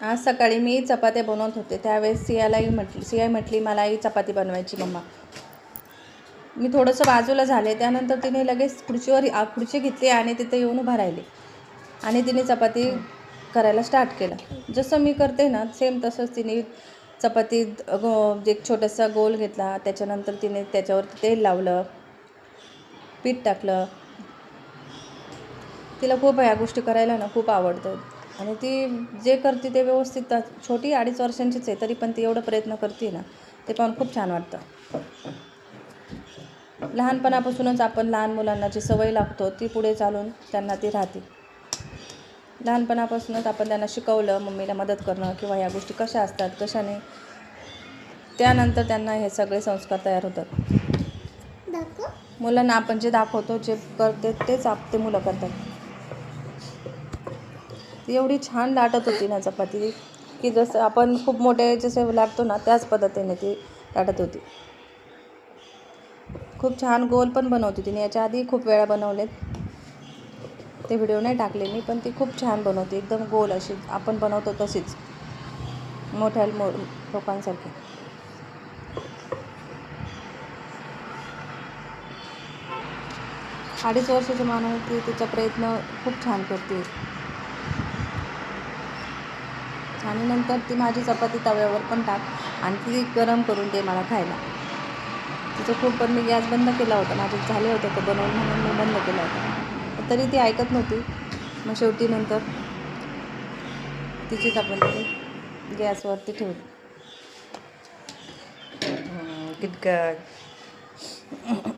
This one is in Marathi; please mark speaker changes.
Speaker 1: आज सकाळी मी चपात्या बनवत होते, त्यावेळेस सिया म्हटली मलाही चपाती बनवायची मम्मा. मी थोडंसं बाजूला झाले, त्यानंतर तिने लगेच खुर्ची घेतली आणि तिथे येऊन उभा राहिली आणि तिने चपाती करायला स्टार्ट केलं. जसं मी करते ना सेम तसंच तिने चपातीत एक छोटासा गोल घेतला, त्याच्यानंतर तिने त्याच्यावरती तेल लावलं, पीठ टाकलं. तिला खूप ह्या गोष्टी करायला ना खूप आवडतात आणि ती जे करते ते व्यवस्थित. छोटी 2.5 वर्षांचीच आहे, तरी पण ती एवढं प्रयत्न करते ना, ते पाहून खूप छान वाटतं. लहानपणापासूनच आपण लहान मुलांना जी सवय लागतो ती पुढे चालून त्यांना ती राहते. लहानपणापासूनच आपण त्यांना शिकवलं मम्मीला मदत करणं किंवा या गोष्टी कशा असतात कशा नाही, त्यानंतर त्यांना हे सगळे संस्कार तयार होतात. मुलांना आपण जे दाखवतो जे करते तेच ते मुलं करतात. ती एवढी छान लाटत होती ना चपाती की जसं आपण खूप मोठे जसे लाटतो ना त्याच पद्धतीने ती लाटत होती. खूप छान गोल पण बनवते तिने. याच्या आधी खूप वेळा बनवलेत, ते व्हिडिओ नाही टाकले मी, पण ती खूप छान बनवते. एकदम गोल अशी आपण बनवतो तशीच मोठ्या लोकांसारखी. अडीच वर्षाची माणूस ती तिचा प्रयत्न खूप छान करते. आणि नंतर ती माझी चपाती तव्यावर पण टाक आणि ती गरम करून दे मला खायला. तिचं खूप, पण मी गॅस बंद केला होता, माझे झाले होते तर बनवून म्हणून मी बंद केला होता, तरी ती ऐकत नव्हती. मग शेवटी नंतर तिची चपाती गॅसवरती ठेवली.
Speaker 2: किटकट